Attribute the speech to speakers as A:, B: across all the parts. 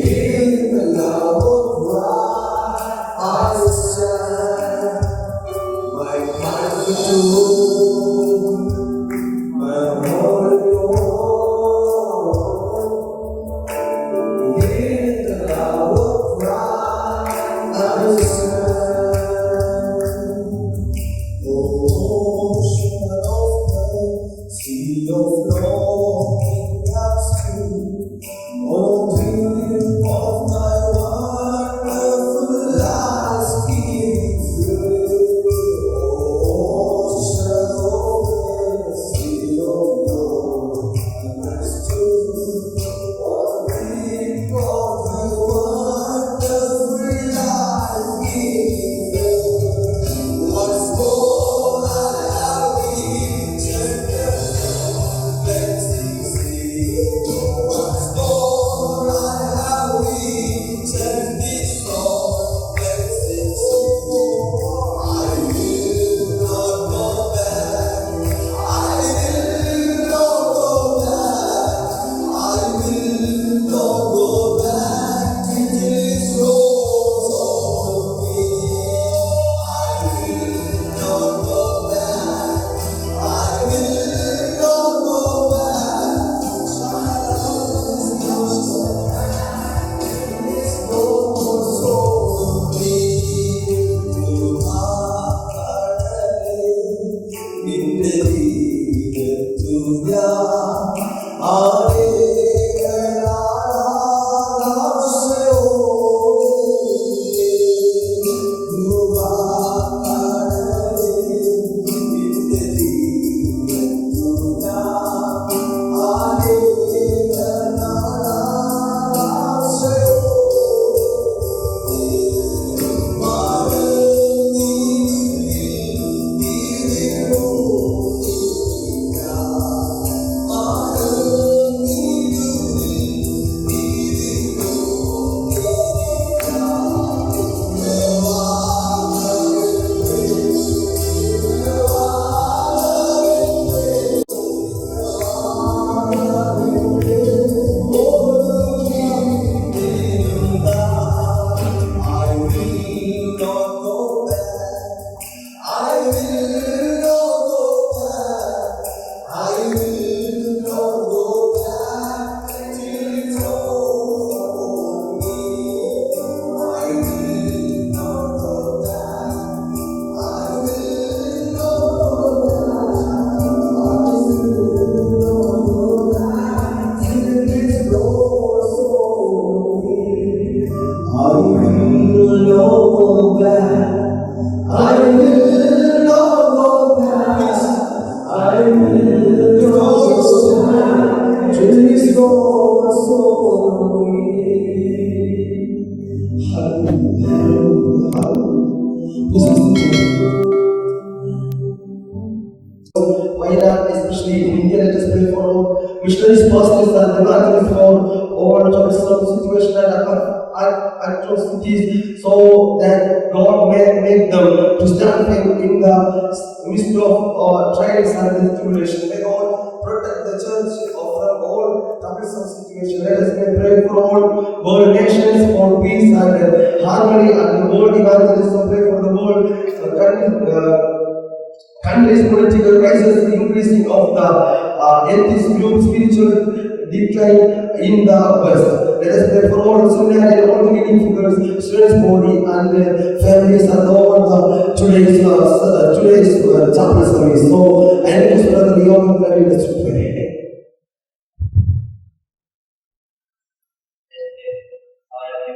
A: In the love of Christ, I stand. My gratitude, my holy Lord. In the love of Christ, I stand. Ocean of grace, sea of longing that's true. Oh, dream of my wonderful lasting faith. Ocean of grace, sea of longing that's true. Oh, dream of my wonderful lasting faith. What's more I have reached, let's see. What's more I have reached, this Lord, let's see. I will not go back. I will not go back. I will not go back till it rolls over me. I will not go back. I will not go back. It's rolls over me. You are in the why not, especially in India, let us pray for all missionaries, pastors, and evangelists for all troublesome situation and atrocities, so that God may make them to stand firm in the midst of trials and tribulation. May God protect the church from all troublesome situations. Let us pray for all world nations, for peace and harmony and the world evangelism. Pray for the world countries' political crisis, increasing of the atheist group, spiritual decline in the West. Let us pray for all seminary and all the leading figures, students' body and their families and all the today's chapel service. So, I request Brother Leon to lead us to pray.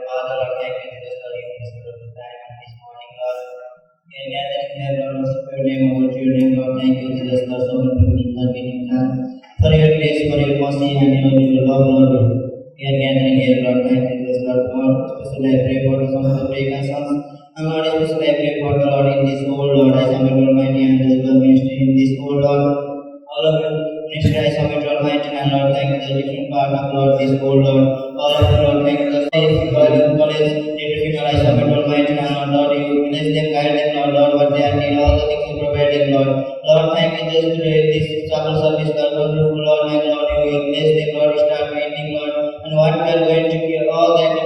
B: Father, Lord, thank you for this beautiful time and this morning, Lord. We are gathering here, Lord, worship your name, our children, Lord. Thank you, Jesus, Lord, so much for being God, giving thanks for your grace, for your mercy, and your love, Lord. We are gathering here, Lord. Thank you, Jesus, Lord. Lord, especially I pray for some of the breakers sons. And Lord, especially I pray for the Lord in this whole, Lord. I submit Almighty and the ministry in this whole, Lord. All of you, ministry, I submit Almighty and Lord. Thank you, the different part of Lord, this whole, Lord. All of you, Lord, thank you, the college, different I submit Almighty and Lord, you bless them, guide them, Lord, what they are need, all the things you providing, Lord. Lord, thank you, just today, this chapel service, Lord, wonderful, Lord, and Lord, you bless them, Lord, start meeting, Lord, and what we are going to give, all that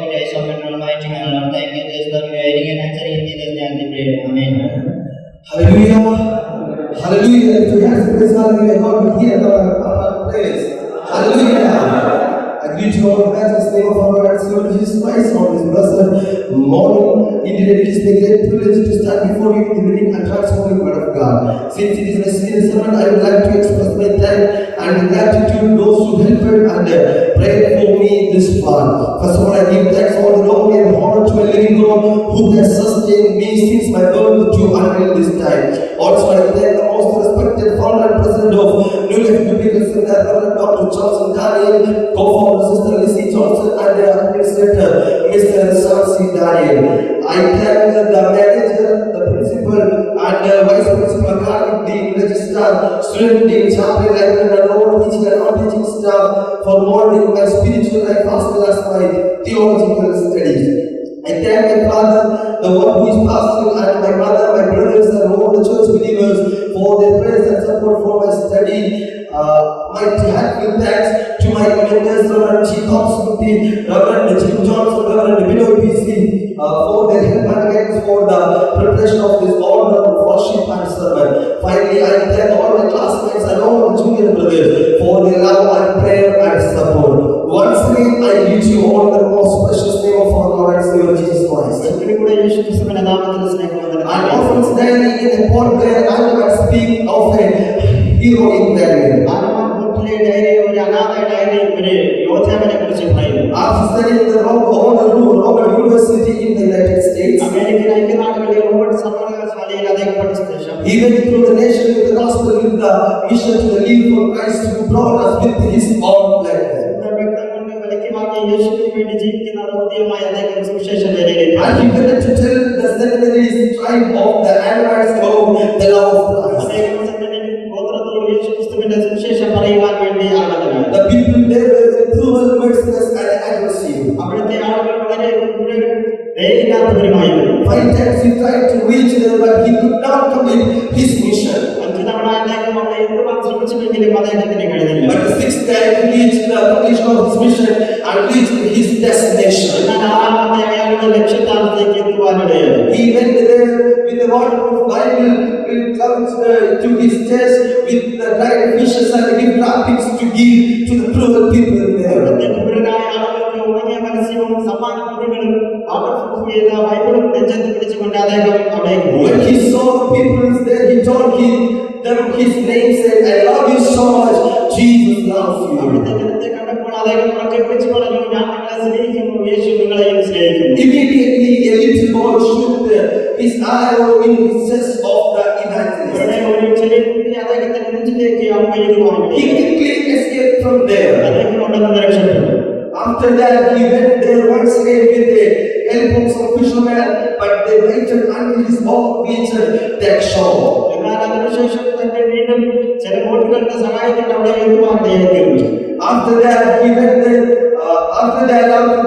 A: Hallelujah. Hallelujah. If you have praise, hallelujah, God will hear our prayers. Hallelujah. I greet you all in the matchless name of our Lord and Savior Jesus Christ on this blessed morning. Indeed, it is the great privilege to stand before you in the living and transforming word of God. Since it is a serious sermon, I would like to express my thanks and gratitude to those who helped and prayed for me this far. First of all, I give thanks all the glory and honor to a living God who has sustained me since my birth to until this time. Also, I thank the most respected founder and president of New Life Biblical Center, Reverend Dr. Johnson Daniel, co-founder Sister Lizzie Johnson, and the administrator, Mr. Samsi Daniel. I thank the manager, the principal, and the vice principal, academic dean, registrar, student dean, chaplain, librarian, and all teaching and non-teaching staff for molding my spiritual life as well as my theological studies. I thank my father, the one who is pastoring, and my mother, my brothers, and all the church believers for their prayers and support for my study. My heartfelt thanks to my mentors, Reverend G. Thompson, Reverend Jim Johnson, Reverend Binoy PC, for their help and guidance for the preparation of this order of worship and sermon. Finally, I thank all my classmates and all the junior brothers for their love and prayer and support. Once again, I greet you all in the most precious name of our Lord and Savior Jesus Christ. I often stand in a port where I never speak of a hero in Daniel. After studying the Robert University in the United States, he went through the nation with the gospel with the mission to the lead for Christ who brought us with his own blood. And he began to tell the seminaries tribe of the Anakites about the love of Christ. The people there were cruel, merciless, and aggressive. 5 times he tried to reach them, but he could not complete his mission. But the 6th time he reached the completion of his mission and reached his destination. He went there with the waterproof Bible, to his chest with the dried fishes and gift wrappings to give to the cruel people there. When he saw the people there, he told them his name, said, I love you so much, Jesus loves you. Immediately a little boy shoot his arrow in the chest of the evangelist. He quickly escaped from there. After that, he went there once again with the help of some fishermen, but they waited until his boat reached that shore. After that, he went there. After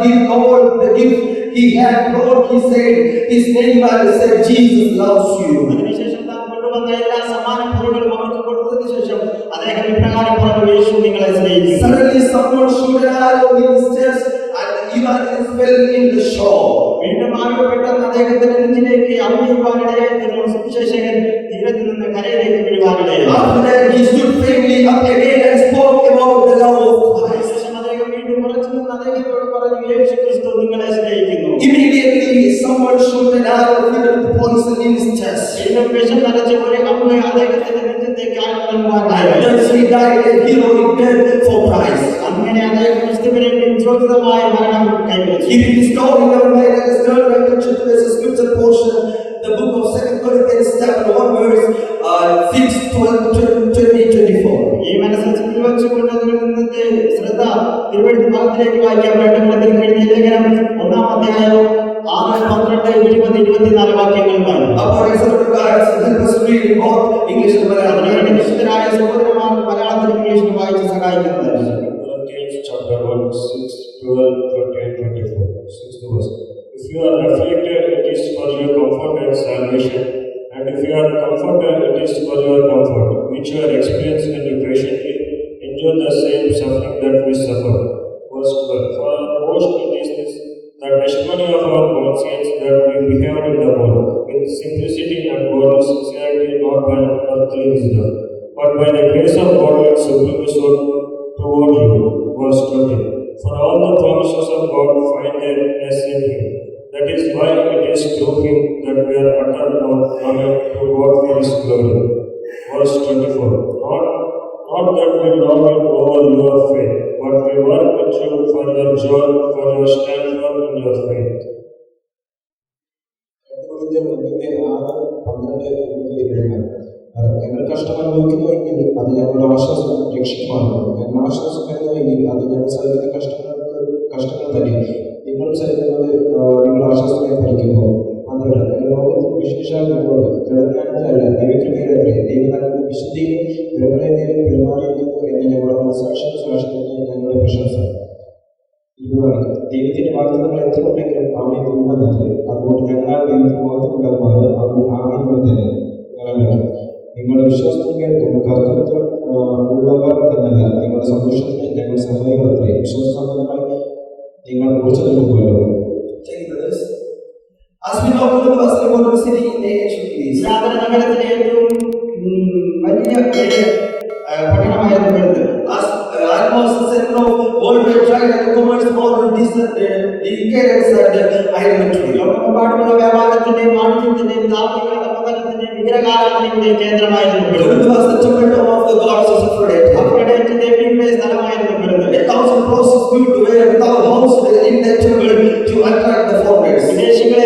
A: giving all the gift he had brought, he said, his neighbor said, Jesus loves you. Suddenly someone shot an arrow in his chest and the evangelist fell in the shore. After that, he stood firmly up again and spoke about the love of Christ. Immediately, someone shot an arrow filled with poison in his chest. And thus he died a heroic death for Christ. If it is told in our mind, let us turn our attention to this scripture portion, the book of 2 Corinthians chapter 1 verse 6, 12, 20, 24. Upon example of God, help us read both English and Malayalam.
C: Chapter 1, 6, 12, 20 and 24. 6th verse. If you are afflicted, it is for your comfort and salvation. And if you are comforted, it is for your comfort, which you are experienced and you patiently endure the same suffering that we suffer. Verse 12. For our boast it is this, the testimony of our conscience that we behaved in the world with simplicity and godly sincerity, not by earthly wisdom, but by the grace of God and supreme wisdom toward you. Verse 20. For all the promises of God find their yes in Him. That is why it is through Him that we are uttered our amen to God for His glory. Verse 24. Not that we log it over your faith, but we work with you for your joy, for your stand firm in your faith.
D: ഞങ്ങൾ കഷ്ടം അനുഭവിക്കുന്നുവെങ്കിൽ അത് ഞങ്ങളുടെ ആശ്വാസം രക്ഷിക്കുമാറും ഞങ്ങൾ ആശ്വാസപ്പെടുന്നുവെങ്കിൽ അത് ഞങ്ങൾ സഹിക്കുന്ന കഷ്ടങ്ങൾ തന്നെ നിങ്ങളും സഹിക്കുന്നത് നിങ്ങൾ ആശ്വാസമായി ഭരിക്കുമ്പോൾ മാത്രമല്ല ഞങ്ങൾ ലോകത്തിൽ വിശേഷാൽ നിങ്ങളോട് കിടക്കാനല്ല ദൈവകൃപയിലത്രേ ദൈവം നൽകുന്ന വിശുദ്ധിയും ദുരബലതയിലും പെരുമാറിയിരിക്കുന്നു എന്ന് ഞങ്ങളുടെ മനസ്സാക്ഷിയും സാക്ഷ്യത്തിന് ഞങ്ങളുടെ പ്രശംസ. ദൈവത്തിന്റെ വാഗ്ദത്തങ്ങൾ എത്ര ഉണ്ടെങ്കിലും അവനെ തൂങ്ങുന്നത്രേ. അതുകൊണ്ട് ഞങ്ങളാൽ ദൈവത്തിന് മഹത്വമുണ്ടാകുമാറ് അവൻ ആഗ്രഹിക്കുന്നത് തന്നെ നിങ്ങളാക്കി. നിങ്ങളുടെ വിശ്വാസത്തിന് മേൽ ഞങ്ങൾ കർത്തൃത്വം ഉള്ളവർ എന്നല്ല, നിങ്ങളുടെ സന്തോഷത്തിന് ഞങ്ങൾ സഹായികളത്രേ. വിശ്വാസസംബന്ധമായി നിങ്ങൾ കുറിച്ച് നൽകുമല്ലോ.
A: As we know, the first important city in the ancient Greece.
B: നഗരത്തിലെ ഏറ്റവും വലിയ പട്ടണമായിരുന്നു.
A: As almost the center of worldwide trade and commerce, modern decadence and idolatry.
B: ലോകമെമ്പാടുമുള്ള വ്യാപാരത്തിന്റെയും വാണിജ്യത്തിന്റെയും ധാർമ്മിക അധപതനത്തിന്റെയും വിഗ്രഹാരാധനയുടെയും കേന്ദ്രമായിരുന്നു.
A: It was the temple of the gods of Aphrodite.
B: അഫ്രൊഡൈറ്റ് ദേവിയുടെ സ്ഥലമായിരുന്നു.
A: 1,000 crosses built were without house in that temple to attract the foreigners.
B: വിദേശികളെ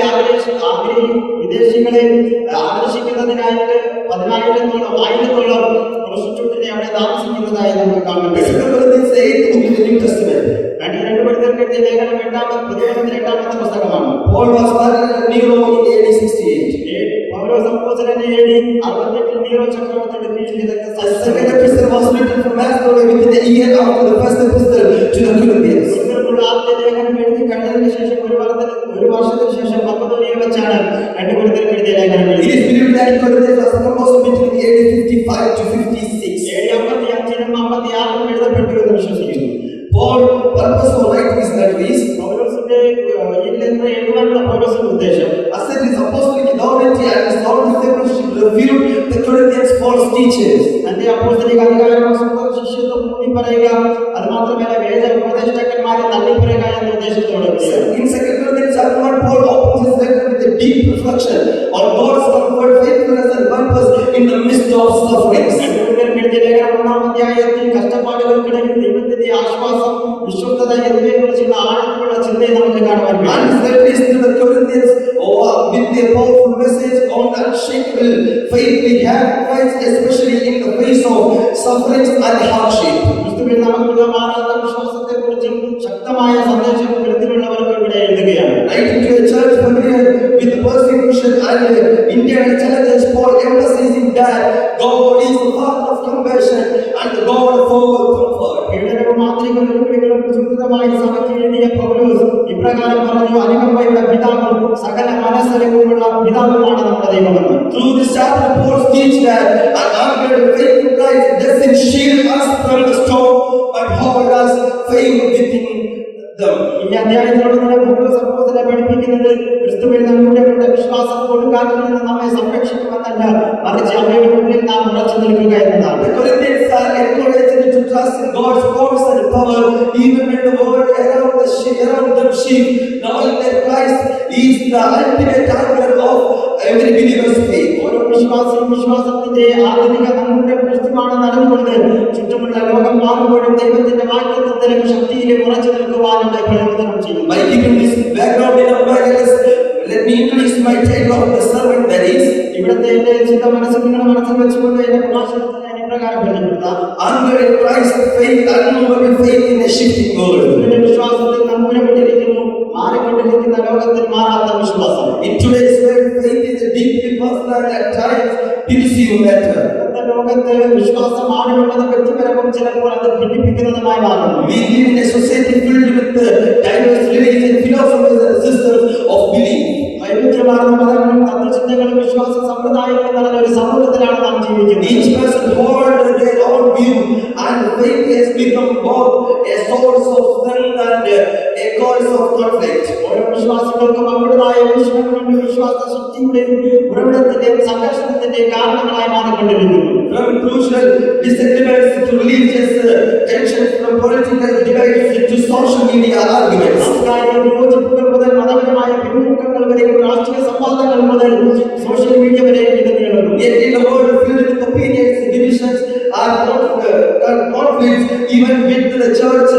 B: ആകർഷിക്കുന്നതിനായിട്ട് 10,000-1000 പ്രോസ്റ്റിറ്റ്യൂട്ടിനെ അവിടെ താമസിക്കുന്നതായി നമുക്ക് കാണാൻ കഴിയും.
A: 2 Corinthians 8 in the New Testament.
B: 2 കൊരിന്ത്യർക്കെഴുതിയ ലേഖനം 8-ാമത്തെ പുസ്തകമാണ്.
A: Paul was married to Nero in AD 68.
B: പൗലോസ് അപ്പോസ്തലൻ AD 68 Nero ചക്രവർത്തിയുടെ കീഴിൽ
A: The second epistle was written from Macedonia within a year after the first epistle to the Corinthians.
B: ആദ്യ ലേഖനം എഴുതി കഴിഞ്ഞതിന് ശേഷം ഒരു വർഷത്തിന് ശേഷം മക്കെദോനിയയിൽ വെച്ചാണ് 2 കൊരിന്ത്യർക്ക് എഴുതിയ ലേഖനം
A: It is believed that Corinthians was composed between AD 55 to 56.
B: AD 55-നും 56-നും എഴുതപ്പെട്ടു എന്ന് വിശ്വസിക്കുന്നു.
A: Paul purpose for writing his letters.
B: പൗലോസിന്റെ ഈ ലേഖനം എഴുതാനുള്ള പൗലോസിന്റെ ഉദ്ദേശം
A: As it is apostolic authority and his own discipleship revealed the Corinthians false teachers.
B: തന്റെ അപ്പോസ്തലിക അധികാരം സ്വന്തം ശിഷ്യത്വം ഊന്നി പറയുക, അത് മാത്രമല്ല വേദ ഉപദേഷ്ടാക്കന്മാരെ തള്ളിപ്പറയുക എന്ന ഉദ്ദേശത്തോടെ.
A: In 2 Corinthians chapter 1, Paul opens his letter with a deep reflection on God's comfort, faithfulness and purpose in the midst of sufferings.
B: കഷ്ടപ്പാടുകൾക്കിടയിൽ ദൈവത്തിന്റെ ആശ്വാസം, വിശ്വസ്തത എന്നിവയെക്കുറിച്ചുള്ള ആഴത്തിലുള്ള ചിന്തയെ നമുക്ക് കാണുവാൻ കഴിയും.
A: And his letter is to the Corinthians with a powerful message on unshakable faith we have in Christ, especially in the face of sufferings and hardship.
B: ക്രിസ്തുവിൽ നമുക്കുള്ള മാറാത്ത വിശ്വാസത്തെക്കുറിച്ചും ശക്തമായ സന്ദേശം വെളിത്തിലുള്ളവർക്ക് ഇവിടെ എഴുതുകയാണ്.
A: Writing to a church familiar with persecution and internal challenges, Paul emphasizing that God is the Father of compassion and the God of all comfort.
B: പീഡനവും മാന്ത്രിക വെല്ലുവിളികളും സുഹൃതമായി സഭയ്ക്ക് എഴുതിയ പൗലോസ് ഇപ്രകാരം പറഞ്ഞു: അനുകമ്പയുടെ പിതാവും സകല മനസ്സലിവുമുള്ള പിതാവുമാണ് നമ്മുടെ ദൈവമെന്ന്.
A: Through this chapter, Paul teaches that an anchored faith in Christ doesn't shield us from the storm, but hold us faith within them.
B: ഈ അധ്യായത്തിലൂടെ പൗലോസ് അപ്പോസ്തലനെ പഠിപ്പിക്കുന്നത് ക്രിസ്തുവിൽ നമ്മുടെ വിശ്വാസം കൊടുക്കാറ്റിൽ നിന്ന് നമ്മെ സംരക്ഷിക്കുമെന്നല്ല, മറിച്ച് അവയുടെ മുന്നിൽ നാം ഉറച്ചു നിൽക്കുക എന്നതാണ്.
A: The Corinthians are encouraged to trust in God's promise and power, even when the world around them shifts, knowing that Christ is the ultimate anchor of every believer's faith.
B: ഓരോ വിശ്വാസത്തിന്റെ ആധുനിക നമ്മുടെ ക്രിസ്തുവാണ് നടന്നുകൊണ്ട് ചുറ്റുമുള്ള ലോകം മാറുമ്പോഴും ദൈവത്തിന്റെ വാഗ്ദത്തത്തിലും ശക്തിയിലും ഉറച്ചു നിൽക്കുവാനുള്ള പ്രയോജനം ചെയ്യും.
A: By giving this background in our Bibles, let me introduce my title of the sermon, that is
B: ഇവിടുത്തെ എന്റെ ചിന്ത നിങ്ങളുടെ മനസ്സിൽ വെച്ചുകൊണ്ട് എന്റെ പ്രഭാഷണത്തിൽ ഞാൻ ഇപ്രകാരം പരിചയപ്പെടുത്താം:
A: Anchored in Christ, faith, unmovable faith in a shifting world.
B: വിശ്വാസത്തിൽ നങ്കൂരപ്പെട്ടിരിക്കുന്നു, മാറിക്കൊണ്ടിരിക്കുന്ന ലോകത്തിൽ മാറാത്ത വിശ്വാസം.
A: In today's world, faith is a deeply personal and at times divisive matter.
B: ലോകത്ത് വിശ്വാസം ആഴമുള്ളതും വ്യക്തിപരവും ചിലപ്പോൾ അത് ഭിന്നിപ്പിക്കുന്നതുമായി മാറുന്നു.
A: We live in a society filled with diverse religions, philosophies and systems of belief.
B: വൈവിധ്യമാർന്ന മതങ്ങളും തത്വചിന്തകളും വിശ്വാസ സമ്പ്രദായങ്ങളും നടന്ന ഒരു സമൂഹത്തിലാണ് നാം ജീവിക്കുന്നത്.
A: Each person holds their own view, and faith has become both a source of strength and a cause of conflict.
B: ഓരോ
E: വിശ്വാസികൾക്കും അവരുടേതായ വിശ്വാസങ്ങളുടെ വിശ്വാസ ശക്തിയുടെയും ഉറവിടത്തിന്റെയും സംഘർഷത്തിന്റെയും കാരണങ്ങളായി മാറിക്കൊണ്ടിരിക്കുന്നു.
A: From crucial disagreements to religious tensions, from political debates to social media arguments.
E: സാംസ്കാരിക വിയോജിപ്പുകൾ മുതൽ മതപരമായ ഭിന്നമുഖങ്ങൾ വരെയും രാഷ്ട്രീയ സംവാദങ്ങൾ മുതൽ സോഷ്യൽ മീഡിയ വരെയും ഇത് നീളുന്നു.
A: Yet in a world filled with opinions, divisions, and conflicts, even with the church,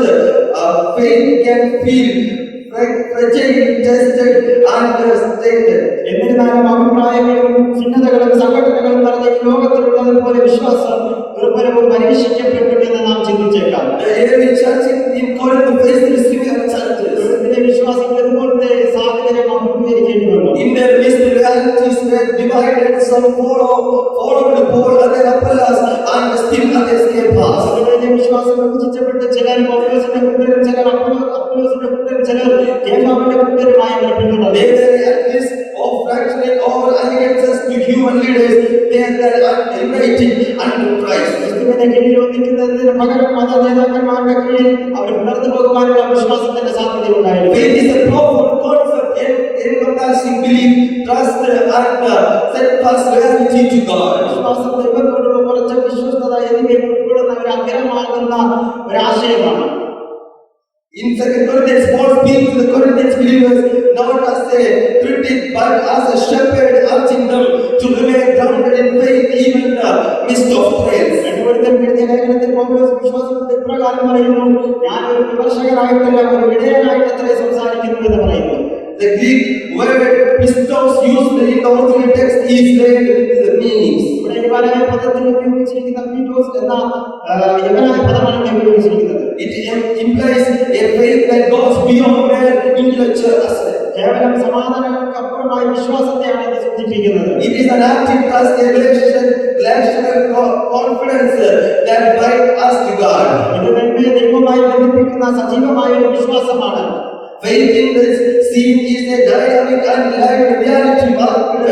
A: faith can feel fragile, tested, and stagnant.
E: എന്നിരുന്നാലും അഭിപ്രായങ്ങളും ഭിന്നതകളും സംഘടനകളും നിറഞ്ഞ ഈ ലോകത്തിലുള്ളതുപോലെ വിശ്വാസം ദുർബലവും പരീക്ഷിക്കപ്പെട്ടു എന്ന് നാം ചിന്തിച്ചേക്കാം.
A: The early church in Corinth faced similar challenges.
E: വിശ്വാസികൾ ഇതുപോലത്തെ സാഹചര്യം അഭിമുഖീകരിക്കേണ്ടി വന്നു.
A: In their midst, realities were divided. Some followed Paul, others Apollos, and still others came past.
E: വിശ്വാസം വിഭജിച്ചപ്പെട്ട് ചിലർ പൗലോസിന്റെ കൂട്ടരും ചിലർ അപ്പൊല്ലോസിന്റെ കൂട്ടരും ചിലർ കേഫാവിന്റെ കൂട്ടരുമായി അവർ പിന്തുടർന്നു.
A: They were at least of fracturing or allegiances to human leaders. They were united under Christ.
E: ക്രിസ്തുവിന്റെ കീഴിൽ ഒന്നിക്കുന്നതിന് പകരം മത നേതാക്കന്മാരുടെ കീഴിൽ അവർ ഉണർന്നു പോകുവാനുള്ള വിശ്വാസത്തിന്റെ സാധ്യത ഉണ്ടായിരുന്നു.
A: Faith is a profound concept encompassing belief, trust, and steadfast loyalty to God.
E: വിശ്വാസം ദൈവത്തോടുള്ള ഉറച്ച വിശ്വസ്തത എന്നിവയെ ഉൾക്കൊള്ളുന്ന ഒരു അഗ്രഹമാകുന്ന ഒരു ആശയമാണ്.
A: In 2 Corinthians, Paul speaks to the Corinthians believers not as a critic but as a shepherd, urging them to remain grounded in faith even in the midst of trials.
E: ലേഖനത്തിൽ പൗലോസ് വിശ്വാസത്തിന്റെ ഇപ്രകാരം പറയുന്നു, ഞാൻ ഒരു വിമർശകനായിട്ടല്ല ഒരു ഇടയനായിട്ടത്രേ സംസാരിക്കുന്നു എന്ന് പറയുന്നു.
A: The Greek word pistos used in the original text is related to the meanings.
E: ഇവിടെ യവനായ പദത്തിൽ ഉപയോഗിച്ചിരിക്കുന്ന പീറ്റോസ് എന്ന യവനായ പദമാണ് ഇവിടെ ഉപയോഗിച്ചിരിക്കുന്നത്.
A: It implies a faith that goes beyond mere intellectual assent.
E: കേവലം സമാധാനങ്ങൾക്ക് അപ്പുറമായ വിശ്വാസത്തെയാണ് ഇത് സൂചിപ്പിക്കുന്നത്.
A: It is an active trust, a relational confidence that binds us to God.
E: ഇത് നമ്മെ ദൈവവുമായി ബന്ധിപ്പിക്കുന്ന സജീവമായ ഒരു വിശ്വാസമാണ്.
A: Faith in this scene is a dynamic and live reality marked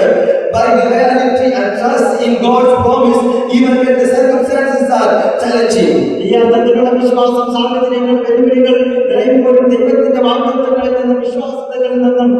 A: by the reality and trust in God's promise even when the circumstances are challenging.
E: ഈ അർത്ഥത്തിലുള്ള വിശ്വാസം സാഹചര്യങ്ങൾ വെല്ലുവിളികൾ നിറയുമ്പോഴും ദൈവത്തിന്റെ വാഗ്ദത്തങ്ങളിൽ നിന്നും വിശ്വാസങ്ങളിൽ നിന്നും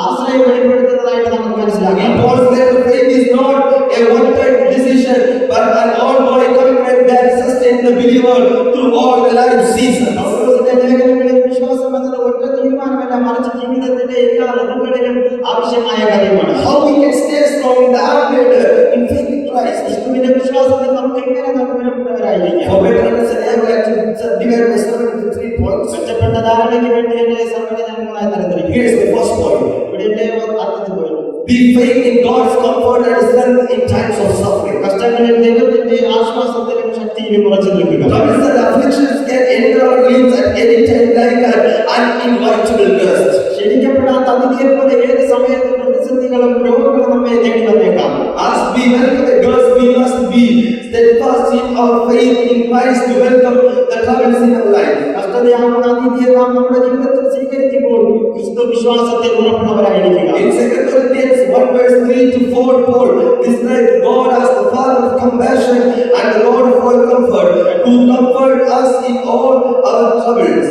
E: ആശ്രയം വെളിപ്പെടുത്തുന്നതായിട്ട് നമുക്ക് മനസ്സിലാക്കാം.
A: Paul's letter, faith is not a one-time decision but an ongoing commitment that sustains the believer through all the life seasons.
E: പൗലോസിന്റെ ലേഖനങ്ങളിൽ വിശ്വാസം എന്നത് ഒറ്റ തീരുമാനമല്ല, മറിച്ച് ജീവിതത്തിന്റെ എല്ലാ ഋതുക്കളിലും ആവശ്യമായ കാര്യമാണ്.
A: How we can stay strong in the upgrade in faith in Christ.
E: ക്രിസ്തുവിന്റെ വിശ്വാസത്തിൽ നമുക്ക് എങ്ങനെ നിർഭരപ്പെട്ടവരായിരിക്കാം?
A: For better understanding, I would like to divide my sermon into 3 points.
E: മെച്ചപ്പെട്ട ധാരണയ്ക്ക് വേണ്ടി എന്റെ സമയം ഞാൻ മൂന്നായി തരംതിരിക്കും.
A: Here is the first point.
E: ഇവിടെ എന്റെ ആദ്യത്തെ point,
A: Be faith in God's comfort and strength in times of suffering.
E: കഷ്ടങ്ങളിൽ ദൈവത്തിന്റെ ആശ്വാസത്തിലും ശക്തിയിലും ഉറച്ചു നിൽക്കുക.
A: Notice that afflictions can enter our lives at any time like an uninvitable guest.
E: ക്ഷണിക്കപ്പെടാത്ത അതിഥിയെ പോലെ ഏത് സമയത്തും പ്രതിസന്ധികളും രോഗങ്ങളും നമ്മെ തേടി വന്നേക്കാം.
A: As we welcome a guest, we must be steadfast in our faith in Christ to welcome the troubles in our life.
E: കഷ്ടതയാകുന്ന അതിഥിയെ നാം നമ്മുടെ ജീവിതത്തിൽ സ്വീകരിക്കുമ്പോൾ ക്രിസ്തു വിശ്വാസത്തിൽ ഉറപ്പുള്ളവരായിരിക്കുക.
A: In 2 Corinthians 1 verse 3 to 4, Paul describes God as the Father of compassion and the Lord of all comfort, who comfort us in all our troubles.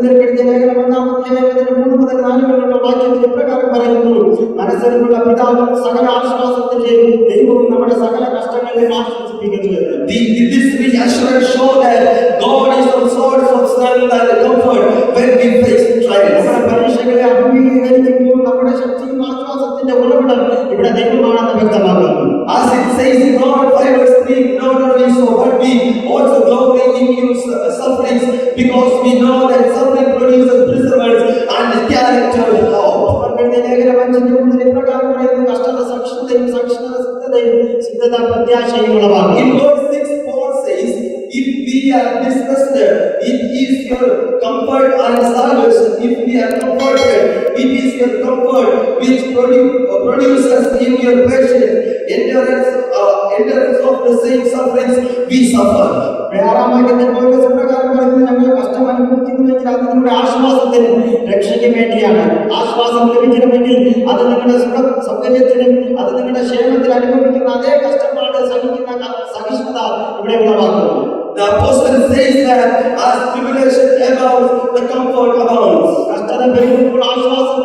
E: ലേഖനം 1-ാം അധ്യായം 3 മുതൽ 4 വരെയുള്ള വാക്യത്തിൽ ഇപ്രകാരം പറയുന്നു, മനസ്സിലുള്ള പിതാവും സകല ആശ്വാസത്തിന്റെ ദൈവവും നമ്മുടെ സകല കഷ്ടങ്ങളെയും ആശ്വസിപ്പിക്കുന്നു എന്ന്.
A: This reassurance shows that God is our source of strength and comfort when we face trials.
E: നമ്മുടെ പരീക്ഷകളെ അഭിമുഖീകരിക്കുമ്പോൾ നമ്മുടെ ശക്തിയും ആശ്വാസത്തിന്റെ ഉറവിടം ഇവിടെ ദൈവമാണെന്ന് വ്യക്തമാക്കുന്നു.
A: As it says in Romans 5 verse 3, not only so, but we also glory in sufferings, because we know that suffering produces perseverance and character and hope.
E: ലേഖനം 5-ന്റെ ഇപ്രകാരം പറയുന്നു, കഷ്ടത സഹിഷ്ണുതയും സഹിഷ്ണുത സിദ്ധതയും സിദ്ധത പ്രത്യാശയും ഉളവാക്കും.
A: In verse 6, Paul says, if we are distressed, it is your comfort and salvation. If we are comforted, it is your comfort which produces in your patience endurance of the same sufferings we suffer.
E: വ്യാരാമത്തിൽ പൗലോസ് പ്രകാരം പറയുന്നു, ഞങ്ങൾ കഷ്ടം അനുഭവിക്കുന്നുവെങ്കിൽ അത് നിങ്ങളുടെ ആശ്വാസത്തിനും രക്ഷയ്ക്കും വേണ്ടിയാണ്. ആശ്വാസം ലഭിക്കണമെങ്കിൽ അത് നിങ്ങളുടെ സൗകര്യത്തിനും അത് നിങ്ങളുടെ ക്ഷേമത്തിൽ അനുഭവിക്കുന്ന അതേ കഷ്ടപ്പാട് സഹിക്കുന്ന സഹിഷ്ണുത ഇവിടെ ഉളവാക്കുന്നു.
A: The apostle says that as tribulation abounds, the comfort abounds.
E: കഷ്ടത പെരുകുമ്പോൾ ആശ്വാസം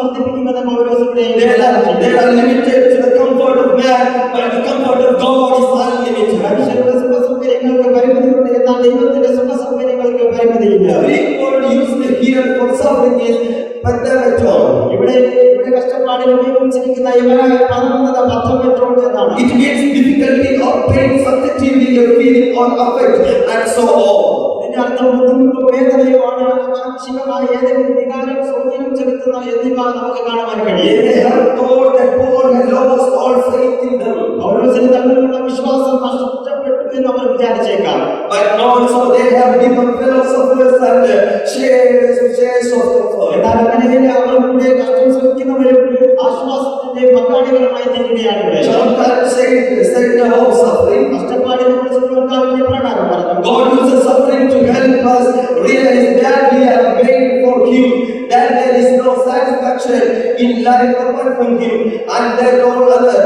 A: They are limited to the comfort of man, but the comfort of God is unlimited.
E: മനുഷ്യരുടെ സുഖസൗകര്യങ്ങൾക്ക് പരിമിതിയുണ്ട്, എന്നാൽ ദൈവത്തിന്റെ സുഖസൗകര്യങ്ങൾക്ക് പരിമിതിയില്ല.
A: Greek word used here for suffering is patamaton.
E: ഇവിടെ കഷ്ടപ്പാടിൽ ഉപയോഗിച്ചിരിക്കുന്ന പദം എന്നത് പത്രമെട്രോൺ എന്നാണ്.
A: It means difficulty or pain subjectively a feeling or affect and so on.
E: ഇതിന്റെ അർത്ഥം ബുദ്ധിമുട്ടോ വേദനയോ ആണ്, മാനസികമായ ഏതെങ്കിലും വികാരം സ്വാധീനം ചെലുത്തുന്ന എന്നിവ നമുക്ക് കാണുവാൻ കഴിയും.
A: They have thought that Paul had lost all faith in them.
E: പൗലോസിന് തങ്ങളിലുള്ള വിശ്വാസം നഷ്ടപ്പെട്ടു എന്ന് അവർ വിചാരിച്ചേക്കാം.
A: But not so they have become philosophers and shares of comfort.
E: എന്നാൽ അങ്ങനെയല്ല, അവർ കൂടെ കഷ്ടം സഹിക്കുന്നവരും ആശ്വാസത്തിന്റെ പങ്കാളികളുമായി തീരുകയാണ്.
A: John said about suffering.
E: കഷ്ടപ്പാടിനെ കുറിച്ച് പ്രകാരം പറഞ്ഞു.
A: God uses suffering to help us realize that we are made for Him, that there is no satisfaction in life apart from Him, and that all other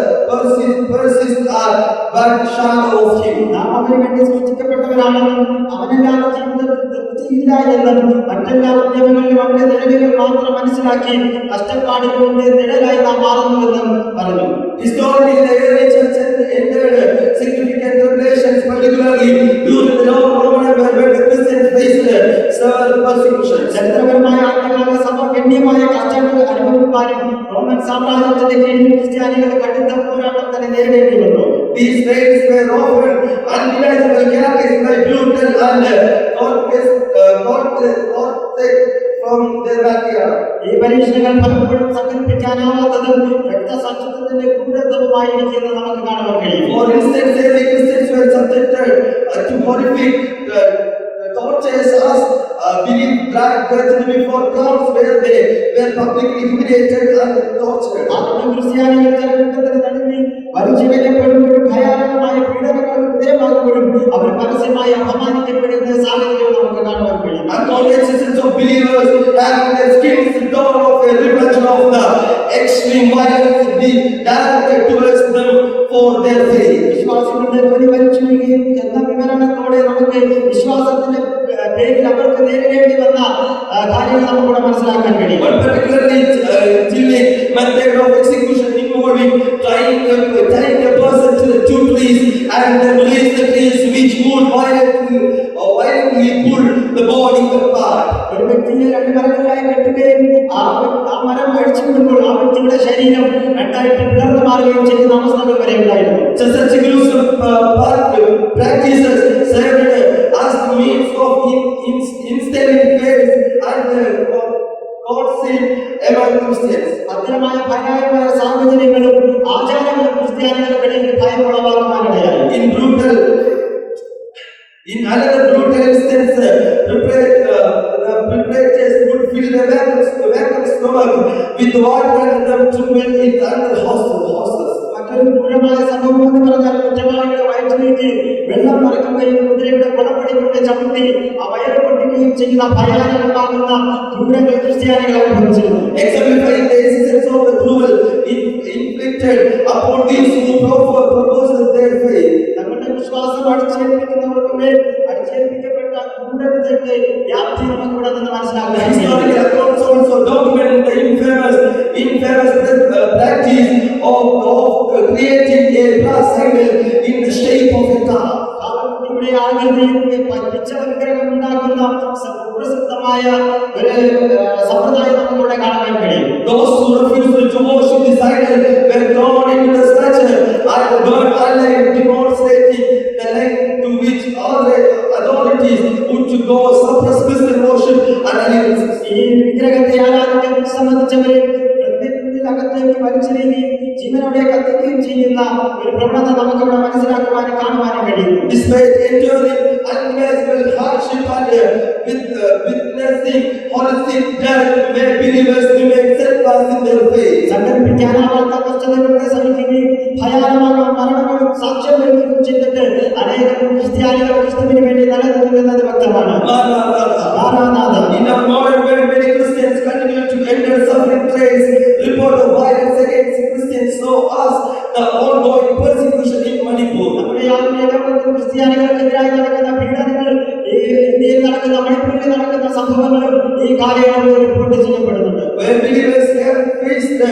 A: persist are but shadow of Him.
E: നാം അവന് വേണ്ടി സൃഷ്ടിക്കപ്പെട്ടവരാണെന്നും അവനല്ലാതെ ജീവിതത്തിൽ തൃപ്തിയില്ല എന്നും മറ്റെല്ലാ ഉദ്യമങ്ങളിലും അവന്റെ നിഴലുകൾ മാത്രം മനസ്സിലാക്കി കഷ്ടപ്പാടിലൂടെ നിഴലായി നാം മാറുന്നുവെന്നും പറഞ്ഞു.
A: Historically, the early church entered significant tribulations, particularly during the Roman Empire, where the Christians faced several persecutions.
E: ചരിത്രപരമായ ആദ്യകാല സഭ ഗണ്യമായ കഷ്ടങ്ങൾ അനുഭവിക്കാനും റോമൻ സാമ്രാജ്യത്തിന്റെ കീഴിൽ ക്രിസ്ത്യാനികൾ കടുത്ത പോരാട്ടം തന്നെ നേരിടേണ്ടി വന്നു.
A: These raids were often undeniable, characterized by brutal and thought from their backyard.
E: ഈ പരീക്ഷണങ്ങൾ പലപ്പോഴും സങ്കല്പിക്കാനാവാത്തതും രക്തസാക്ഷിത്വത്തിന്റെ ക്രൂരത്വമായിരിക്കുന്ന നമുക്ക് കാണാൻ കഴിയും.
A: For instance, early Christians were subjected to horrific tortures as being dragged before crowds where they were publicly humiliated and tortured.
E: ആദ്യ ക്രിസ്ത്യാനികൾ ജനക്കൂട്ടത്തിന് നടുവിൽ വലിച്ചിഴക്കപ്പെടുമ്പോഴും ഭയാനകമായ പീഡനങ്ങൾക്ക് വിധേയമാകുമ്പോഴും അവർ പരസ്യമായി അപമാനിക്കപ്പെടുന്ന സാഹചര്യം നമുക്ക് കാണാൻ കഴിയും.
A: And congregations of believers having their skins torn off a revenge of the extreme violence be directed towards them for their faith.
E: വിശ്വാസികളുടെ തൊലി വലിച്ചിടുകയും എന്ന വിവരണത്തോടെ നമുക്ക് വിശ്വാസത്തിന്റെ പേരിൽ അവർക്ക് നേരിടേണ്ടി വന്ന കാര്യങ്ങൾ നമുക്കിവിടെ മനസ്സിലാക്കാൻ കഴിയും.
A: One particularly chilling method of execution involving tying a person to the two trees and then release the trees which would violently pull the body apart.
E: ഒരു വ്യക്തിയെ രണ്ട് മരങ്ങളിലായി കെട്ടുകയും ആ മരം അഴിച്ചുവിടുമ്പോൾ ആ വ്യക്തിയുടെ ശരീരം രണ്ടായിട്ട് പിളർന്നു മാറുകയും ചെയ്യുന്ന അവസ്ഥകൾ വരെ ഉണ്ടായിരുന്നു.
A: Such gruesome practices served as the means of instilling faith and God's sin among Christians.
E: അത്തരമായ ഭയാനകമായ സാഹചര്യങ്ങളും ആചാരങ്ങളും ക്രിസ്ത്യാനികൾക്കിടയിൽ ഭയം ഉളവാക്കുവാനിടയായി.
A: In another brutal instance, the preparators would fill the vacant stomach with water and them to melt it under horses.
E: മറ്റൊരു ക്രൂരമായ സംഭവം എന്ന് പറഞ്ഞാൽ കുറ്റവാളികളുടെ വയറ്റിലേക്ക് വെള്ളം നിറയ്ക്കുകയും കുതിരയുടെ കുടപ്പടി കൊണ്ട് ചവിട്ടി ആ വയറ് പൊട്ടിക്കുകയും ചെയ്യുന്ന ഭയാനകമാകുന്ന ക്രൂരങ്ങൾ ക്രിസ്ത്യാനികൾ അനുഭവിച്ചിരുന്നു.
A: Exemplifying the essence of the cruel inflicted upon these who propose their faith.
E: തങ്ങളുടെ വിശ്വാസം അടിച്ചേൽപ്പിക്കുന്നവർക്ക് മേൽ അടിച്ചേൽപ്പിക്കപ്പെട്ട ക്രൂരതയുടെ വ്യാപ്തി നമുക്ക് ഇവിടെ നിന്ന് മനസ്സിലാക്കാം.
A: Historical accounts also document the infamous practice of creating a brass idol in the shape of a cow.
E: കാളക്കുട്ടിയുടെ ആകൃതിയിൽ പിച്ചള വിഗ്രഹം ഉണ്ടാക്കുന്ന പ്രസിദ്ധമായ ഒരു സമ്പ്രദായം നമുക്കിവിടെ കാണാൻ കഴിയും.
A: Those who refused to worship this idol were thrown into the structure and burned alive, demonstrating the length to which all the authorities would to go suppress Christian worship and allegiance.
E: ഈ വിഗ്രഹത്തെ ആരാധിക്കാൻ സംബന്ധിച്ചവരെ അകത്തേക്ക് വലിച്ചെറിയുകയും ജീവനോടെ കത്തിക്കുകയും ചെയ്യുന്ന ഒരു പ്രവണത നമുക്കിവിടെ മനസ്സിലാക്കുവാനും കാണുവാനും കഴിയും.
A: Despite enduring unimaginable hardship and witnessing horrific death, many believers remain steadfast in their faith.
E: സങ്കല്പിക്കാനാവാത്ത കഷ്ടതകളെ സഹിക്കുകയും ഭയാനമായ മരണങ്ങളും സാക്ഷ്യം വഹിക്കുകയും ചെയ്തിട്ട് അനേകം ക്രിസ്ത്യാനികൾ ക്രിസ്തുവിന് വേണ്ടി നിലനിൽക്കുന്നത് വ്യക്തമാണ്.
A: In our modern world, many Christians continue to endure suffering traits. Report of violence against Christians so as the ongoing persecution in Manipur.
E: നമ്മുടെ ആധുനിക ലോകത്തിൽ ക്രിസ്ത്യാനികൾക്കെതിരായി നടക്കുന്ന പീഡനങ്ങൾ, ഇന്ത്യയിൽ നടക്കുന്ന മണിപ്പൂരിൽ നടക്കുന്ന സംഭവങ്ങളും ഈ കാലയളവിൽ റിപ്പോർട്ട് ചെയ്യപ്പെടുന്നുണ്ട്.
A: Where believers have faced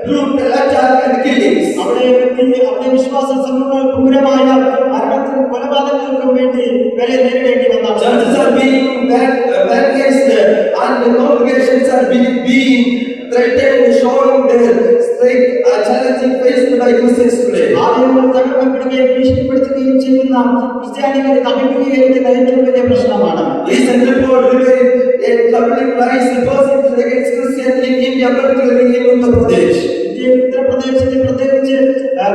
A: brutal attack and killings.
E: അവിടെ വിശ്വാസ സമൂഹങ്ങൾ ക്രൂരമായ മരണത്തിനും കൊലപാതകങ്ങൾക്കും വേണ്ടി വരെ നേരിടേണ്ടി വന്ന
A: Churches are being vandalized and the congregations are being threatened, showing their strength, challenging faced by Christians today.
E: ആലയങ്ങൾ തകർക്കപ്പെടുകയും ഭീഷണിപ്പെടുത്തുകയും ചെയ്യുന്ന ക്രിസ്ത്യാനികളെ അഭിമുഖീകരിക്കുന്ന ഏറ്റവും വലിയ പ്രശ്നമാണ്.
A: Recent report revealed a troubling rise in persecution against Christians in India, particularly in Uttar Pradesh.
E: ഉത്തർപ്രദേശിൽ പ്രത്യേകിച്ച്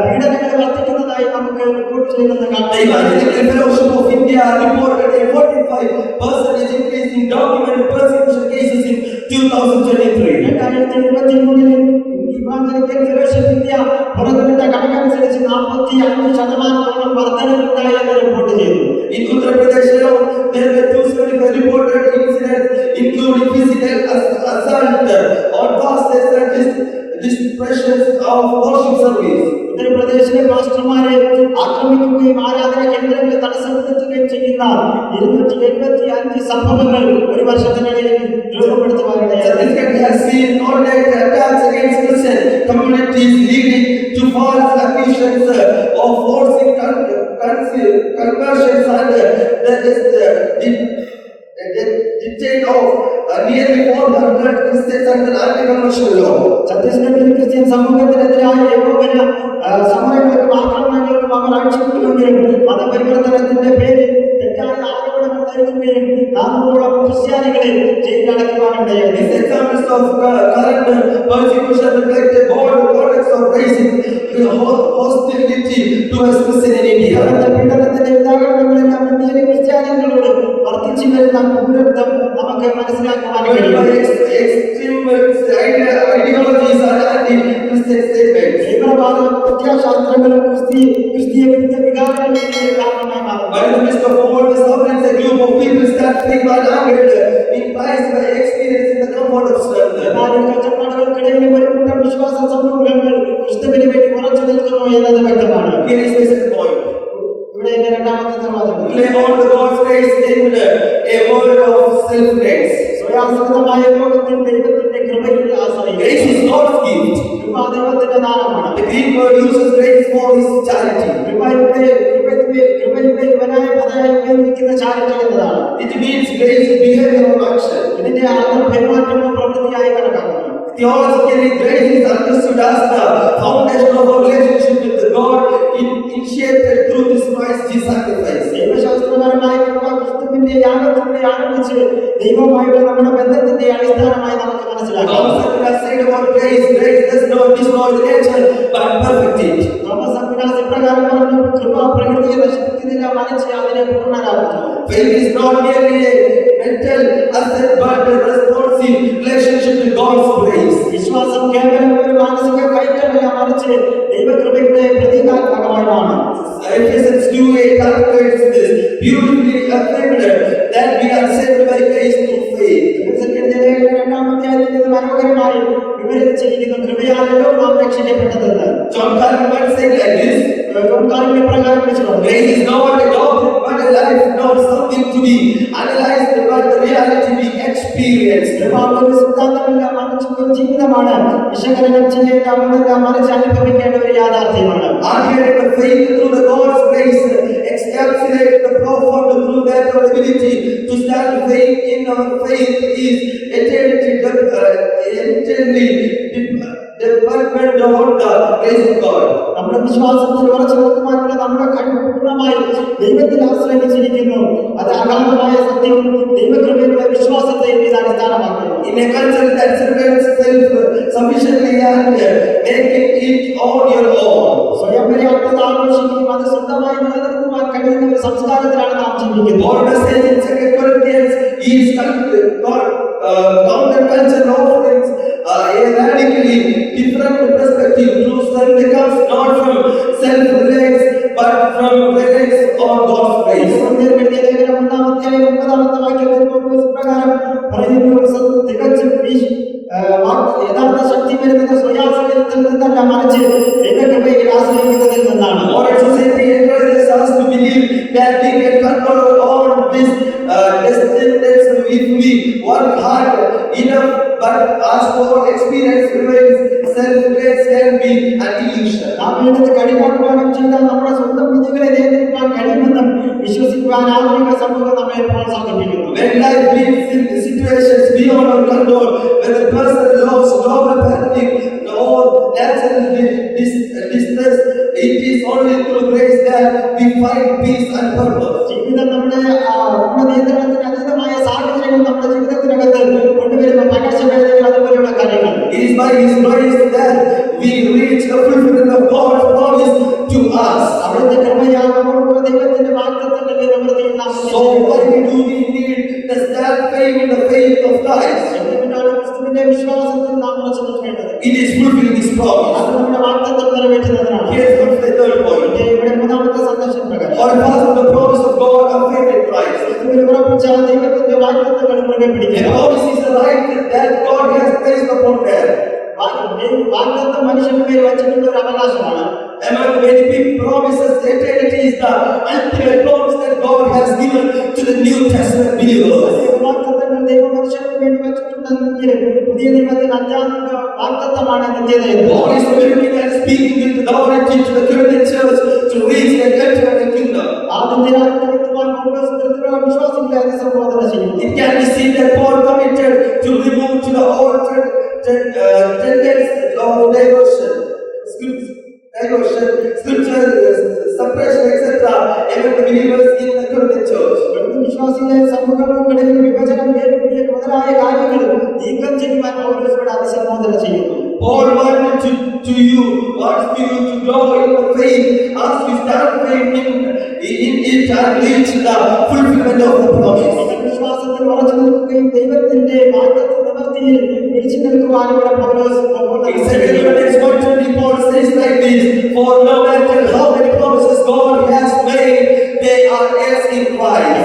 E: പീഡനങ്ങൾ വർദ്ധിക്കുന്നതായി നമുക്ക് റിപ്പോർട്ട് ചെയ്യുന്നത് കാണാം.
A: The Evangelical Fellowship of India reported a 45% increase in documented persecution cases in 2023.
E: 2023 evangelical fellowship India പുറത്തുവിട്ട കണക്കനുസരിച്ച് 45% വർധനവുണ്ടായി എന്ന് റിപ്പോർട്ട് ചെയ്തു.
A: In Uttar Pradesh alone, there were 275 reported incidents, including physical assault on pastors and disruptions of worship service.
E: ഉത്തർപ്രദേശിലെ പാസ്റ്റർമാരെ ആക്രമിക്കുകയും ആരാധന കേന്ദ്രങ്ങളെ തടസ്സപ്പെടുത്തുകയും ചെയ്യുന്ന 275 സംഭവങ്ങൾ ഒരു വർഷത്തിനിടയിൽ രൂപപ്പെടുത്തുവാനിടയായി.
A: Chhattisgarh has seen coordinated attacks against Christian communities, leading to false accusations of forcing conversions and the detained of nearly 400 Christians under anti-conversion law.
E: ഛത്തീസ്ഗഡിൽ ക്രിസ്ത്യൻ സമൂഹത്തിനെതിരായ ഏകോപന സമരങ്ങൾക്കും ആക്രമണങ്ങൾക്കും അവർ ആക്ഷേപിക്കുമെങ്കിലും മതപരിവർത്തനത്തിന്റെ പേരിൽ തെറ്റായ ആരോപണങ്ങൾ നൽകുകയും 400 ക്രിസ്ത്യാനികളെ ജയിലിലടയ്ക്കുവാനിടയായി.
A: These examples of current persecution reflect a broad context of raising hostility towards Christians in India.
E: പീഡനത്തിന്റെ ഉദാഹരണങ്ങളെല്ലാം ഇന്ത്യയിലെ ക്രിസ്ത്യാനികളോട് വർദ്ധിച്ചു വരുന്ന ക്രൂരത്വം നമുക്ക് മനസ്സിലാക്കുവാൻ കഴിയും.
A: Extreme ideologies are anti-Christian statements.
E: തീവ്രവാദ പ്രത്യാശാസ്ത്രങ്ങളും ക്രിസ്തീയ വിരുദ്ധ വികാരങ്ങൾക്ക് കാരണമായി മാറും.
A: But in the midst of all this suffering, a group of people start being angered in Christ by experiencing the comfort of strength.
E: കച്ചവടങ്ങൾക്കിടയിൽ ഒരു കൂട്ടം വിശ്വാസ സമൂഹങ്ങൾ ക്രിസ്തുവിന് വേണ്ടി ഉറച്ചു നിൽക്കുന്നു എന്നത് വ്യക്തമാണ്.
A: Here is the second point.
E: ഇവിടെ എന്റെ രണ്ടാമത്തെ നിർവചനം.
A: Lay on the God's grace in a world of self-grace.
E: സ്വയാശ്രിതമായ ലോകത്തിൽ ദൈവത്തിന്റെ കൃപയിൽ ആശ്രയിക്കുക.
A: Grace is God's gift.
E: കൃപ ദൈവത്തിന്റെ ദാനമാണ്.
A: The Greek word uses grace for his charity.
E: കൃപയുടെ ഇവനായ പദമായി ഉപയോഗിക്കുന്ന ചാരിറ്റി എന്നതാണ്.
A: It means grace is behavior or action.
E: ഇതിന്റെ അർത്ഥം പെരുമാറ്റമോ പ്രവൃത്തിയായി കണക്കാക്കുന്നു.
A: Theologically, grace is understood as the foundation of our relationship with God, initiated through this Christ Jesus sacrifice.
E: ദൈവശാസ്ത്രപരമായ കൃപ ക്രിസ്തുവിന്റെ യാഗത്തിലൂടെ ആരംഭിച്ച് ദൈവമായുള്ള നമ്മുടെ ബന്ധത്തിന്റെ അടിസ്ഥാനമായി നമുക്ക് മനസ്സിലാക്കാം.
A: Thomas has said about grace, grace does not destroy the nature but perfect it.
E: Thomas Aquinas ഇപ്രകാരം പറഞ്ഞു, കൃപ പ്രകൃതിയെ നശിപ്പിക്കുന്നില്ല, മറിച്ച് അതിനെ പൂർണ്ണരാക്കുന്നു.
A: Faith is not merely a mental asset but a responsive relationship to God's grace.
E: വിശ്വാസം കേവലം ഒരു മാനസിക കൈക്കല്ല, മറിച്ച് ദൈവകൃപയുടെ പ്രതീകാത്മകമാണ്.
A: Ephesians 2:8 calculates this beautifully affirmed that we are saved by grace through faith.
E: രണ്ടാമത്തെ അധ്യായത്തിൽ മനോഹരമായി വിവരിച്ചിരിക്കുന്ന കൃപയാലല്ലോ നാം രക്ഷിക്കപ്പെട്ടതെന്ന്.
A: John Calvin said like this: grace is not a doctrine but a life, not something to be analyzed but the reality being experienced.
E: സിദ്ധാന്തമല്ല, മറിച്ച് ഒരു ജീവിതമാണ്. വിശകലനം ചെയ്യേണ്ട ഒന്നല്ല, മറിച്ച് അനുഭവിക്കേണ്ട ഒരു യാഥാർത്ഥ്യമാണ്.
A: Arguing the faith through the God's grace encapsulates the profound truth that our ability to stand faith in our faith is eternally dependent on the grace of God.
E: നമ്മുടെ വിശ്വാസത്തിൽ ഉറച്ചു നിൽക്കുവാനുള്ള നമ്മുടെ കഴിവ് പൂർണ്ണമായി ദൈവത്തിൽ ആശ്രയിച്ചിരിക്കുന്നു. അത് അഗാധമായ സത്യവും ദൈവകൃപയുടെ വിശ്വാസത്തെ ഇത് അടിസ്ഥാനമാക്കുന്നു.
A: In a culture that celebrates self-sufficiently and making it on your own,
E: സ്വയം പര്യാപ്തത ആഘോഷിക്കുകയും അത് സ്വന്തമായി നിലനിർത്തുവാൻ കഴിയുന്ന ഒരു സംസ്കാരത്തിലാണ് നാം ജീവിക്കുന്നത്.
A: Paul message in 2 Corinthians is counterculture offerings a radically different perspective. True strength comes not from self-reliance but from reliance on God's grace.
E: യഥാർത്ഥ ശക്തി വരുന്നത് സ്വയാശ്രയത്തിൽ നിന്നല്ല, മറിച്ച് ദൈവകൃപയിൽ ആശ്രയിക്കുന്നതിൽ നിന്നാണ്.
A: Modern society encourages us to believe that we can control all this destinies if we work hard enough, but as for experience remains self-grace be an illusion.
E: നാം വേണ്ടത് കഠിനാധ്വാനം ചെയ്താൽ നമ്മുടെ സ്വന്തം വിധികളെ നിയന്ത്രിക്കാൻ കഴിയുമെന്നും വിശ്വസിക്കുവാൻ ആധുനിക സമൂഹം നമ്മളെ പ്രോത്സാഹിപ്പിക്കുന്നു.
A: When life brings in situations beyond our control, when the person loves global panic or natural distress, it is only through grace that we find peace and purpose.
E: ജീവിതം നമ്മുടെ നിയന്ത്രണത്തിന് അതീതമായ സാഹചര്യങ്ങൾ നമ്മുടെ ജീവിതത്തിനകത്ത് കൊണ്ടുവരുന്ന പകർച്ചവ്യാധികൾ അതുപോലെയുള്ള കാര്യങ്ങൾ.
A: It is by His grace that we reach the fulfillment of God's promise to us.
E: അവിടുത്തെ കൃപയാൽ നമ്മൾക്ക് ദൈവത്തിന്റെ വാഗ്ദത്തങ്ങളുടെ നിവൃത്തിയിൽ നാം
A: So why do we need the stand faith in the faith of Christ?
E: എന്തുകൊണ്ടാണ് ക്രിസ്തുവിന്റെ വിശ്വാസത്തിൽ നാം ഉറച്ചു നിൽക്കേണ്ടത്?
A: It is fulfilling His promise.
E: അത് നമ്മുടെ വാഗ്ദത്തം നിറവേറ്റുന്നതിനാണ്.
A: Here comes the third point.
E: ഇവിടെ മൂന്നാമത്തെ സന്ദേശം പ്രകാരം
A: Hold fast to the promise of God and faith in Christ.
E: ക്രിസ്തുവിൽ ഉറപ്പിച്ച ദൈവത്തിന്റെ വാഗ്ദത്തങ്ങൾ മുറുകെ
A: The
E: പിടിക്കുക.
A: promise is the right that God has placed upon man.
E: വാഗ്ദത്തം മനുഷ്യന്റെ മേൽ വച്ചിട്ടുള്ള ഒരു അവകാശമാണ്.
A: Among many big promises, eternity is the ultimate promise that God has given to the New Testament believers.
E: വാഗ്ദത്തങ്ങൾ ദൈവം മനുഷ്യർക്ക് വേണ്ടി വച്ചിട്ടുണ്ടെങ്കിൽ പുതിയ നിയമത്തിൽ അത്യാധുനിക വാഗ്ദത്തമാണ് നിത്യത.
A: God is communicating and speaking with authority to the Corinthian church to reach and enter the kingdom.
E: ആദ്യത്തെ രാജ്യത്തെത്തുവാൻ വിശ്വാസികളെ സംബോധന ചെയ്യുന്നു.
A: It can be seen that Paul committed to remove to the altered tendencies of diversion, scripture suppression, etc. among the believers in the Corinthian church.
E: വിശ്വാസികളെ സമൂഹങ്ങൾക്കിടയിൽ വിഭജനം മുതലായ കാര്യങ്ങൾ നീക്കം ചെയ്യുവാൻ പൗലോസ് അതിസംബോധന ചെയ്യുന്നു.
A: Paul wants you to grow in the faith as you stand faith in it and reach the fulfillment of the promise.
E: വിശ്വാസത്തിൽ ഉറച്ചു നിൽക്കുകയും ദൈവത്തിന്റെ വാഗ്ദത്ത നിവൃത്തിയിൽ പിടിച്ചു നിൽക്കുവാനും പൗലോസ്
A: In 2 Corinthians 1:20, Paul says like this: For no matter how many promises God has made, they are yes in Christ.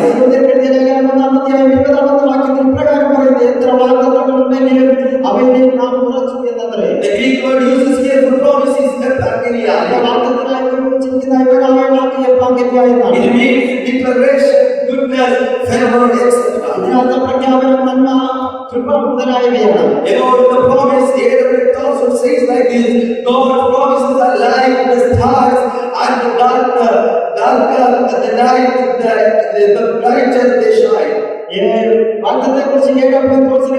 E: എത്ര വാഗ്ദത്തങ്ങൾ ഉണ്ടെങ്കിലും അവയിൽ നാം ഉറച്ചു എന്നത്രേ.
A: The Greek word uses here for promise is epangelia.
E: വാഗ്ദത്തത്തിനായി ഉപയോഗിച്ചിരിക്കുന്ന ഇവരായ വാക്ക് എപ്പാങ്കല്യ എന്നാണ്.
A: It means declaration, goodness, favor, etc.
E: ഇതിനകത്ത് പ്രഖ്യാപനം, നന്മ, കൃപ മുതലായവയാണ്.
A: About the promise, David also says like this: God's promises are like the stars and the darker the night, the brighter they shine.
E: വാഗ്ദത്തെ കുറിച്ച്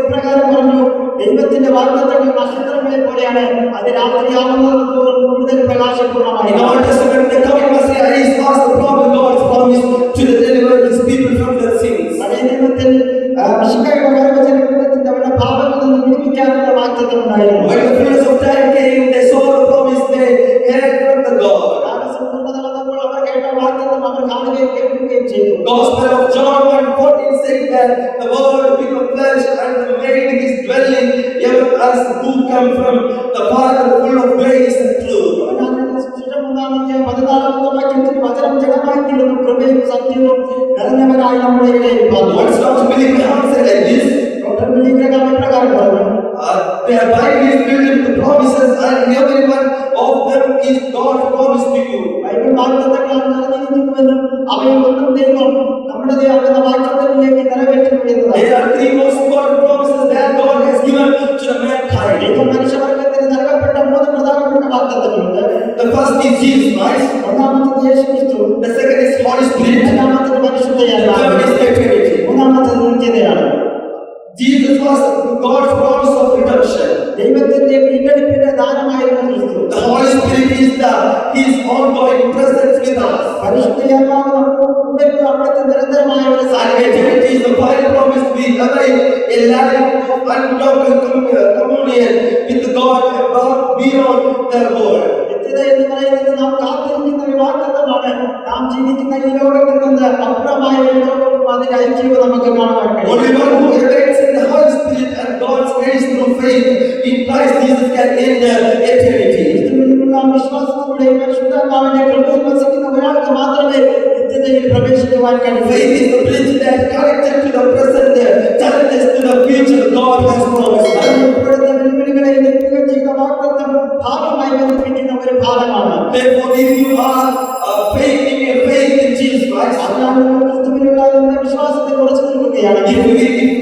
E: ഇപ്രകാരം പറഞ്ഞു: ദൈവത്തിന്റെ വാഗ്ദത്തങ്ങൾ നക്ഷത്രങ്ങളെ പോലെയാണ്, അത് രാത്രിയാവുന്നതോറും കൂടുതൽ പ്രകാശപൂർണ്ണമായി.
A: In Old Testament, the coming Messiah is past the promise, God's promise to deliver His people from their sins.
E: പഴയ നിയമത്തിൽ മിശിഹായുടെ വരവചനത്തിന്റെ അവരുടെ പാപങ്ങളിൽ നിന്ന് വിടുവിക്കാനുള്ള വാഗ്ദത്തം ഉണ്ടായിരുന്നു.
A: When the fullness of time came, they saw the promise they had from the God.
E: കാലസമ്പൂർണ്ണത അവർ കേട്ട വാഗ്ദത്തം അവർ കാണുകയും കേൾക്കുകയും ചെയ്തു.
A: Gospel of John 1:14 says that the Word became flesh and made His dwelling among us, who come from the Father, full of grace and truth.
E: വചനം ജഡമായി തീർന്നു, കൃപയും സത്യവും നിറഞ്ഞവനായി നമ്മുടെ ഇടയിൽ വന്നു.
A: What's not to believe in answer like this?
E: പ്രകാരം പറഞ്ഞു:
A: The Bible is filled with the promises, and every one of them is God's promise to you.
E: Bible വാഗ്ദത്തങ്ങളാൽ നിറഞ്ഞിരിക്കുന്നുവെന്നും അവയിൽ ഒന്നും ദൈവം നമ്മുടെ അവിടുത്തെ വാഗ്ദത്തങ്ങളിലേക്ക് നിറവേറ്റുന്നു.
A: There are three most important promises that God has given to the mankind.
E: ദൈവം മനുഷ്യവർഗത്തിന് നൽകപ്പെട്ട മൂന്ന് പ്രധാനപ്പെട്ട വാഗ്ദത്തങ്ങളുണ്ട്.
A: The first is Jesus Christ.
E: ഒന്നാമത്തേത് യേശുക്രിസ്തു,
A: The second is Holy Spirit.
E: രണ്ടാമത്തേത് പരിശുദ്ധയാത്മാവ്,
A: The third is eternity.
E: മൂന്നാമത്തേത് നിത്യതയാണ്.
A: Jesus was God's promise of redemption.
E: ദൈവത്തിന്റെ വീണ്ടെടുപ്പിന്റെ ദാനമായിരുന്നു ക്രിസ്തു.
A: The Holy Spirit is His ongoing presence with us.
E: പരിശുദ്ധയാത്മാവ് നമ്മുടെ കൂടെ അവിടുത്തെ നിരന്തരമായ ഒരു
A: And
E: സാന്നിധ്യം.
A: eternity is the final promise we await a life of unbroken communion with God above beyond the world.
E: നിത്യത എന്ന് പറയുന്നത് നാം കാത്തിരിക്കുന്ന ഒരു വാഗ്ദത്തമാണ്. നാം ജീവിക്കുന്ന ഈ ലോകത്തിൽ നിന്ന് അപ്പുറമായ ഒരു ലോകവും അതിന്റെ ഐക്യവും നമുക്ക് കാണാൻ കഴിയും.
A: Only one who awaits in the Holy Spirit and God's grace through faith in Christ Jesus can enter eternity.
E: ക്രിസ്തുവിലുള്ള വിശ്വാസത്തിലൂടെ പരിശുദ്ധാത്മാവിന്റെ കൃപയിൽ വസിക്കുന്ന ഒരാൾക്ക് മാത്രമേ നിത്യതയിൽ പ്രവേശിക്കുവാൻ കഴിയൂ.
A: Faith is the bridge that connected to the present, challenges to the future God has promised.
E: ഇപ്പോഴത്തെ വെല്ലുവിളികളെ ലഭിക്കുക ചെയ്ത വാഗ്ദത്തം ഭാഗമായി ബന്ധിപ്പിക്കുന്ന ഒരു ഭാഗമാണ്.
A: Therefore, if you are faith in Jesus Christ,
E: അതിനാണ് ക്രിസ്തുവിലുള്ള വിശ്വാസത്തിൽ ഉറച്ചു നിൽക്കുകയാണ്.
A: if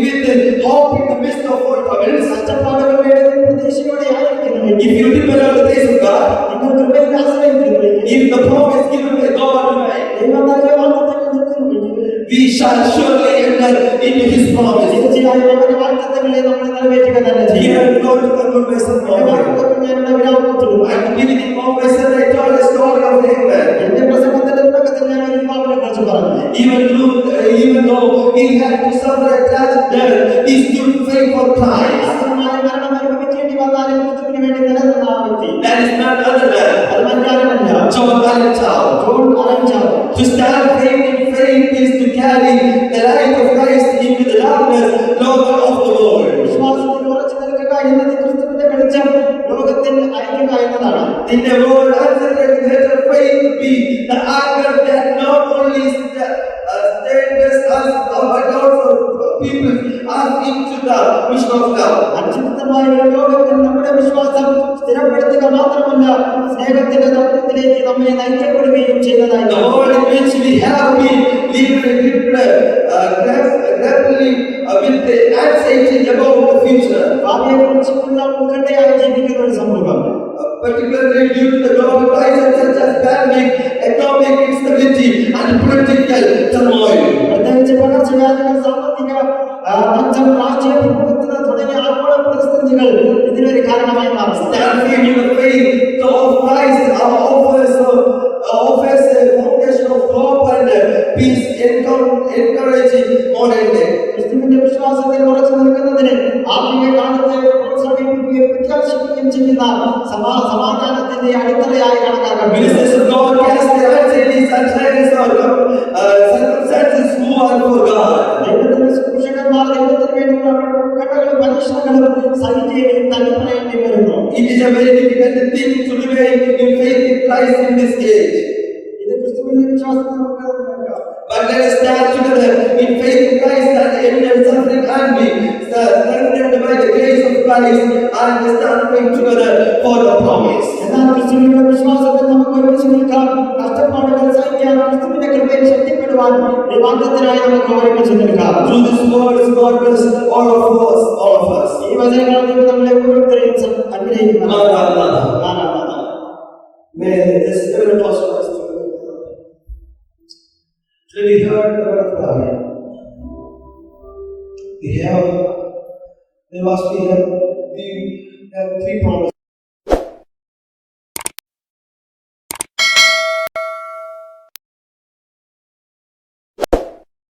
A: with hope in the midst of all troubles,
E: കഷ്ടപ്പാടുകളുടെ പ്രതീക്ഷയോടെ ആയിരിക്കുന്നുവെങ്കിൽ
A: if you depend on the grace of God,
E: നിങ്ങൾ കൃപയിൽ ആശ്രയിക്കുന്നുവെങ്കിൽ,
A: if the promise given by God remains,
E: ദൈവം നൽകിയ വാഗ്ദത്തങ്ങൾ നിൽക്കുന്നുവെങ്കിൽ,
A: we shall surely enter into His promise.
E: തീർച്ചയായും അവന്റെ വാഗ്ദത്തങ്ങളെ നമ്മൾ നിറവേറ്റുക തന്നെ ചെയ്യും.
A: Here I'm going to conclude my sermon.
E: എന്റെ വാഗ്ദത്തങ്ങൾ ഞാൻ ഇവിടെ വിരാമത്തിടുന്നു.
A: At the beginning of my sermon, I told the story of Haman.
E: എന്റെ പ്രസംഗത്തിന്റെ തുടക്കത്തിൽ ഞാൻ ഒരു യുവാവിനെ കുറിച്ച് പറഞ്ഞു.
A: Even though he had to suffer a tragic death, he stood faithful for Christ.
E: ആശ്രമമായ മരണം അനുഭവിക്കേണ്ടി വന്നാലും ക്രിസ്തുവിന് വേണ്ടി നിലനിന്ന ആ വ്യക്തി,
A: That is none other
E: അത്
A: than
E: മറ്റാരുമല്ല,
A: John Allen Chow.
E: John Allen Chow.
A: To stand faith is to carry the light of Christ into the darkness, lover of the world.
E: വിശ്വാസത്തിൽ ഉറച്ചു നിൽക്കുക എന്നത് ക്രിസ്തുവിന്റെ വെളിച്ചം ലോകത്തിൽ അയക്കുക എന്നതാണ്.
A: In the world, uncertain faith to be the anchor that not only steadfast us, but also people are into the mission of love.
E: അനിശ്ചിതമായ ഒരു ലോകത്തിൽ നമ്മുടെ വിശ്വാസം സ്ഥിരപ്പെടുത്തുക മാത്രമല്ല, സ്നേഹത്തിന്റെ ദൗത്യത്തിലേക്ക് നമ്മെ നയിക്കപ്പെടുകയും ചെയ്യുന്നതായി.
A: The world in which we have been living grappling with the anxiety about the future,
E: ഭാവിയെക്കുറിച്ചുള്ള ഉത്കണ്ഠയായി ജീവിക്കുന്ന ഒരു സമൂഹം,
A: particularly due to the global crises such as pandemic, economic instability, and political turmoil.
E: പ്രത്യേകിച്ച് പകർച്ചവ്യാധികൾ, സാമ്പത്തിക നഷ്ടം, രാഷ്ട്രീയ വിപത്തുകൾ തുടങ്ങിയ ആഗോള പരിസ്ഥിതികൾ ഇതിനൊരു കാരണമായി മാറും.
A: Standing in the faith of Christ offers a foundation of hope and peace, encouraging modern day.
E: ക്രിസ്തുവിന്റെ വിശ്വാസത്തിൽ ഉറച്ചു നിൽക്കുന്നതിന് ആത്മീയ കാലത്തെ പ്രോത്സാഹിപ്പിക്കുകയും പ്രത്യാശിക്കുകയും ചെയ്യുന്ന സമാധാനത്തിന്റെ അടിത്തറയായി കണക്കാക്കപ്പെടുന്നു.
A: Ministers of God cast their anxieties and trials on circumstances who are for God.
E: ദൈവത്തിന്റെ ശുശ്രൂഷകന്മാർ ദൈവത്തിന് വേണ്ടിയുള്ള ഉത്കണ്ഠകളും പരീക്ഷണങ്ങളും സഹിക്കുകയും തള്ളിപ്പറയേണ്ടി വരുന്നു.
A: It is a very difficult thing to remain in faith in Christ in this age.
E: ഇത് ക്രിസ്തുവിന്റെ വിശ്വാസത്തിൽ നമുക്ക് മനസ്സിലാക്കാം.
A: But let us stand together in faith in Christ and endure suffering and be strengthened by the grace of Christ and stand firm together for the promise.
E: എന്നാൽ ക്രിസ്തുവിന്റെ വിശ്വാസത്തിൽ നമുക്ക് ഒരുമിച്ച് നിൽക്കാം, കഷ്ടപ്പാടുകൾ സഹിക്കാൻ, ക്രിസ്തുവിന്റെ കൃപയിൽ ശക്തിപ്പെടുവാൻ ഈ വാഗ്ദത്തത്തിനായി നമുക്ക് ഒരുമിച്ച് നിൽക്കാം.
A: Through this words, God bless all of us.
E: ഈ വചനങ്ങൾ ദൈവം നമ്മളെ ഓരോരുത്തരെയും അനുഗ്രഹിക്കുന്നു.
A: Maranatha. May this spirit also rest on us. So we heard the word of God. We have three promises.